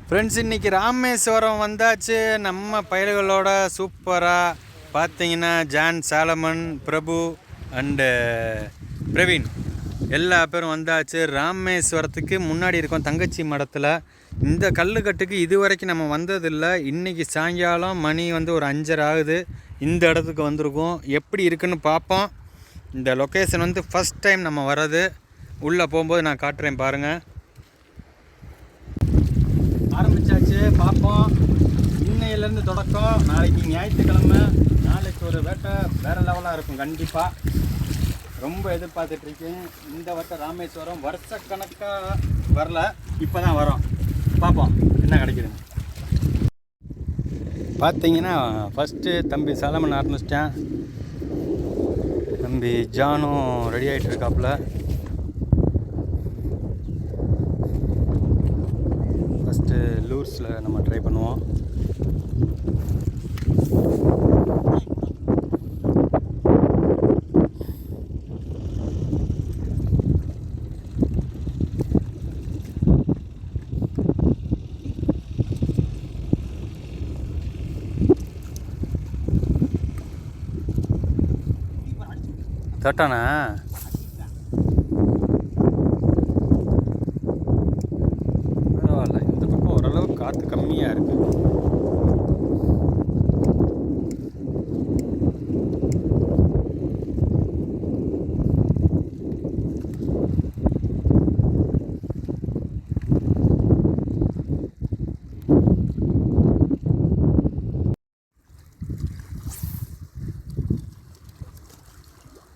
Friends, இன்றைக்கி ராமேஸ்வரம் வந்தாச்சு. நம்ம பயல்களோட சூப்பராக பார்த்தீங்கன்னா John, Solomon, Prabhu and Praveen எல்லா பேரும் வந்தாச்சு. ராமேஸ்வரத்துக்கு முன்னாடி இருக்கோம் தங்கச்சி மடத்தில். இந்த கல்லுக்கட்டுக்கு இது வரைக்கும் நம்ம வந்ததில்லை. இன்றைக்கி சாயங்காலம் மணி ஒரு 5:30 ஆகுது. இந்த இடத்துக்கு வந்திருக்கோம். எப்படி இருக்குன்னு பார்ப்போம். இந்த லொக்கேஷன் ஃபஸ்ட் டைம் நம்ம வர்றது. உள்ளே போகும்போது நான் காட்டுறேன் பாருங்கள். ஆரம்பித்தாச்சு, பார்ப்போம். இன்னையிலேருந்து தொடக்கம். நாளைக்கு ஞாயிற்றுக்கிழமை. நாளைக்கு ஒரு வேட்டை வேறு லெவலாக இருக்கும் கண்டிப்பாக. ரொம்ப எதிர்பார்த்துட்ருக்கேன். இந்த வட்டம் ராமேஸ்வரம் வருஷக்கணக்காக வரல, இப்போ தான் வரோம். பார்ப்போம் என்ன கிடைக்குதுன்னு. பார்த்தீங்கன்னா ஃபஸ்ட்டு தம்பி சாலமன் ஆரம்பிச்சிட்டேன். தம்பி ஜானும் ரெடி ஆகிட்டு இருக்காப்புல. ஃபஸ்ட்டு லூர்ஸில் நம்ம ட்ரை பண்ணுவோம். தட்டானா பரவாயில்ல. இந்த பக்கம் ஓரளவு காற்று கம்மியாக இருக்குது.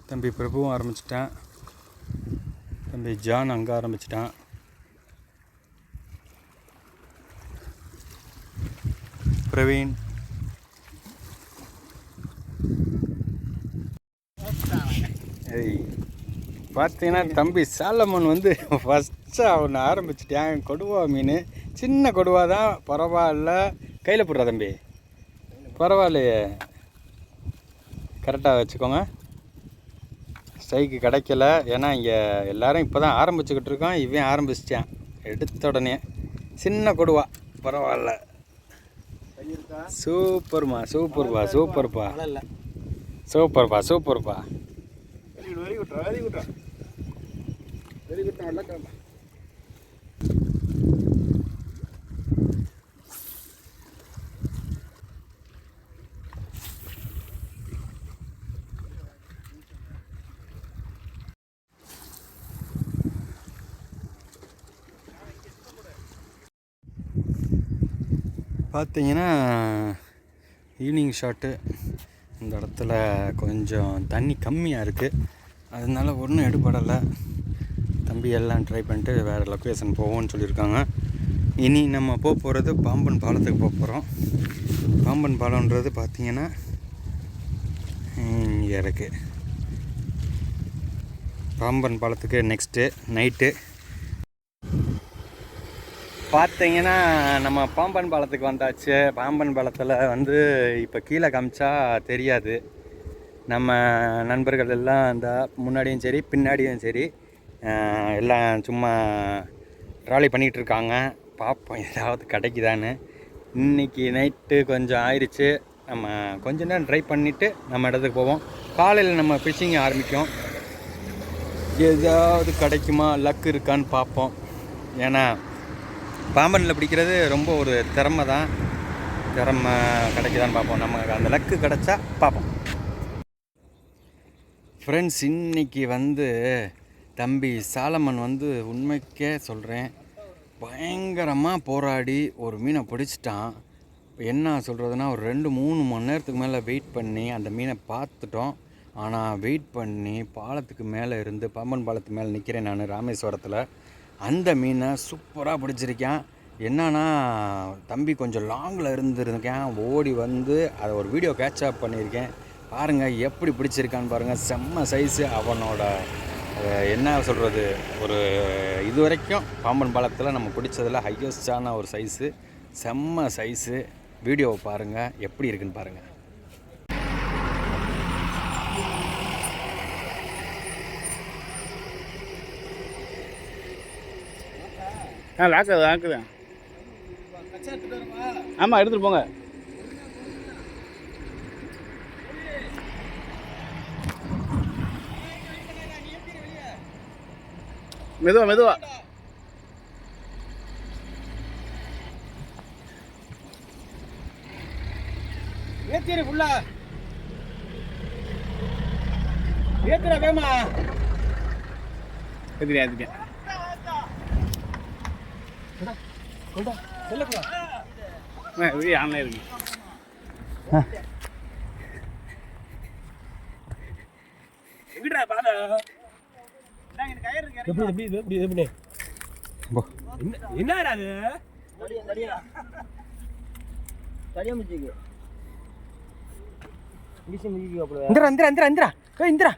தம்பி பிரபுவும் ஆரம்பிச்சிட்டான். தம்பி ஜான் அங்கே ஆரம்பிச்சிட்டான். பிரவீன், பார்த்தீங்கன்னா தம்பி சாலமன் ஃபஸ்ட்டாக ஒன்று ஆரம்பிச்சிட்டேன். கொடுவா மீன், சின்ன கொடுவா தான், பரவாயில்ல. கையில் போடுறா தம்பி, பரவாயில்லையே. கரெக்டாக வச்சுக்கோங்க. ஸ்ட்ரைக்கு கிடைக்கல. ஏன்னா இங்கே எல்லோரும் இப்போ தான் ஆரம்பிச்சுக்கிட்டு இருக்கோம். இவன் ஆரம்பிச்சிட்டான் எடுத்த உடனே. சின்ன கொடுவா, பரவாயில்ல. சூப்பர்மா, சூப்பர்ப்பா, சூப்பர்ப்பா, சூப்பர்ப்பா, சூப்பர்ப்பா. பார்த்தீங்கன்னா ஈவினிங் ஷாட்டு. இந்த இடத்துல கொஞ்சம் தண்ணி கம்மியாக இருக்குது, அதனால ஒன்றும் எடுபடலை. தம்பி எல்லாம் ட்ரை பண்ணிட்டு வேறு லொக்கேஷன் போவோம்னு சொல்லியிருக்காங்க. இனி நம்ம போகிறது பாம்பன் பாலத்துக்கு போகிறோம். பாம்பன் பாலம்ன்றது பார்த்திங்கன்னா இங்கே இருக்குது. பாம்பன் பாலத்துக்கு நெக்ஸ்ட்டு நைட்டு பார்த்தீங்கன்னா நம்ம பாம்பன் பாலத்துக்கு வந்தாச்சு. பாம்பன் பாலத்தில் இப்போ கீழே காமிச்சா தெரியாது. நம்ம நண்பர்கள் எல்லாம் இந்த முன்னாடியும் சரி பின்னாடியும் சரி எல்லாம் சும்மா ட்ராவலி பண்ணிகிட்டு இருக்காங்க. பார்ப்போம் ஏதாவது கிடைக்குதான்னு. இன்றைக்கி நைட்டு கொஞ்சம் ஆயிடுச்சு. நம்ம கொஞ்ச நேரம் ட்ரை பண்ணிவிட்டு நம்ம இடத்துக்கு போவோம். காலையில் நம்ம ஃபிஷ்ஷிங் ஆரம்பிக்கும். ஏதாவது கிடைக்குமா, லக்கு இருக்கான்னு பார்ப்போம். ஏன்னா பாம்பனில் பிடிக்கிறது ரொம்ப ஒரு திறமை தான். திறமை கிடைக்குதான்னு பார்ப்போம். நமக்கு அந்த லக்கு கிடச்சா பார்ப்போம். ஃப்ரெண்ட்ஸ், இன்றைக்கி தம்பி சாலமன் உண்மைக்கே சொல்கிறேன், பயங்கரமாக போராடி ஒரு மீனை பிடிச்சிட்டான். என்ன சொல்கிறதுனா, ஒரு 2-3 மணி நேரத்துக்கு மேலே வெயிட் பண்ணி அந்த மீனை பார்த்துட்டோம். ஆனால் வெயிட் பண்ணி பாலத்துக்கு மேலே இருந்து, பாம்பன் பாலத்துக்கு மேலே நிற்கிறேன் நான் ராமேஸ்வரத்தில். அந்த மீனை சூப்பராக பிடிச்சிருக்கேன். என்னன்னா தம்பி கொஞ்சம் லாங்கில் இருந்துருக்கேன். ஓடி அதை ஒரு வீடியோ கேட்சப் பண்ணியிருக்கேன். பாருங்கள் எப்படி பிடிச்சிருக்கான்னு பாருங்கள். செம்ம சைஸு. அவனோட என்ன சொல்கிறது, ஒரு இது வரைக்கும் பாம்பன் பாலத்தில் நம்ம பிடிச்சதில் ஹையஸ்டான ஒரு சைஸு. செம்ம சைஸு. வீடியோவை பாருங்கள் எப்படி இருக்குன்னு பாருங்கள். லாக்குது ஆமாம் எடுத்துகிட்டு போங்க. மெதுவா ஏத்திரு ஃபுல்லா ஏத்துற வேமா ஏத்திட்டேன் கொண்டா செல்லப்பா வீடியோ ஆன்லைன் இருக்கு. எங்கடா பாடா எப்படி என்னடா அது இந்திரா இந்திரா இந்திரா இந்திரா ஏய் இந்திரா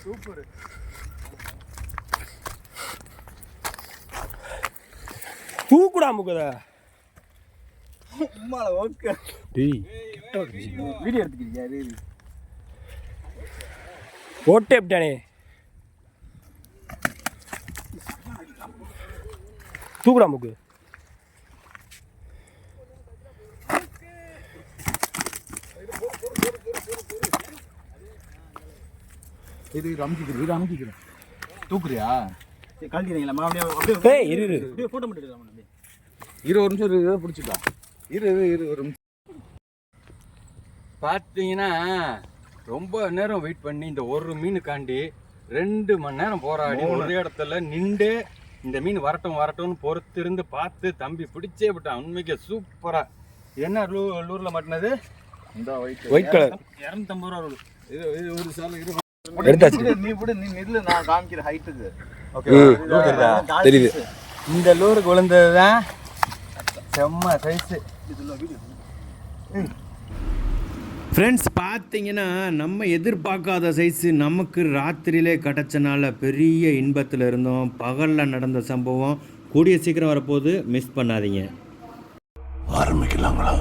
சூப்பர் தூக்குடா முகதா உம்மால ஓகே டேய் வீடியோ எடுத்துக்கிறியா ஓட்டே அப்படியே தூக்குடா முக்கு இது அமுக்கிக்கிறேன் தூக்குறியா கழட்டிடுங்களா அப்படியே இரு போட்டோ மட்டும் எடுக்கலாம் 20 நிமிஷம் பிடிச்சிக்கலாம் இரு ஒரு நிமிஷம் பார்த்தீங்கன்னா ரொம்ப நேரம் வெயிட் பண்ணி இந்த ஒரு மீனுக்காண்டி 2 மணி நேரம் போராடி ஒரே இடத்துல நின்று இந்த மீன் வரட்டும்னு பொறுத்திருந்து பார்த்து தம்பி பிடிச்சே விட்டான். உண்மைக்கு சூப்பரா. என்ன லூர்ல மாட்டினது இந்த ஒயிட் கலர் 250 ரூபா ரூல். இது ஒரு சால இரு நீ நெல்ல நான் காமிக்கிற ஹைட்டுக்கு ஓகே தெரியுது. இந்த லூருக்கு விழுந்ததுதான் செம்ம சைஸ். ஃப்ரெண்ட்ஸ் பார்த்தீங்கன்னா நம்ம எதிர்பார்க்காத சைஸு நமக்கு ராத்திரியிலே கிடச்சனால பெரிய இன்பத்தில் இருந்தோம். பகலில் நடந்த சம்பவம் கூடிய சீக்கிரம் வரப்போது, மிஸ் பண்ணாதீங்க. ஆரம்பிக்கலாங்களா?